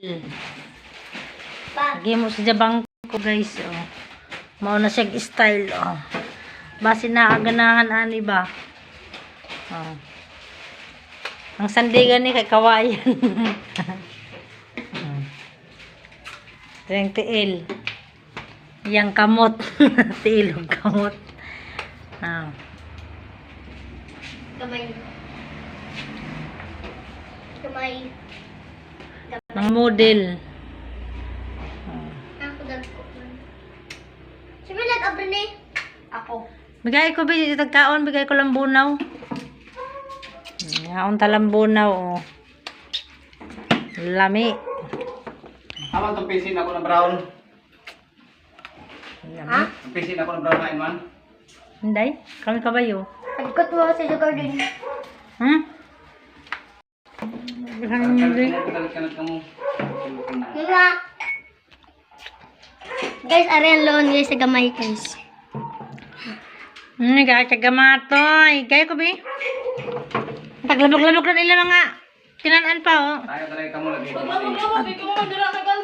Lagi mo sa jabang ko guys. Oh. Mao na siya style. Oh. Basi na aganahan ani ba? Oh. Ang sandigan ni kay kawayan. Ito yung tiil. Yang kamot. Tiil o kamot. Ah. Kamay. Kamay. Ang model. Ako dagko. Sino nag-abri ni? Ako. Bigay ko tagkaon, bigay ko lambunaw. Yaon ta lambunaw oh. Lami. Aman tong pisin ako na brown. Lami. Ang pisin ako na brown na man. Hinday, kami kabayo. Pagkot mo sa garden. Hmm? Hinday. Kanat mo. Nga. Guys, ariyan loon guys sa gamay guys. Gaya gamatoy. Gaya ko bi. Taglabog-labog na nila mga tinanaan pa oh. Tayo talaga kamo lagi.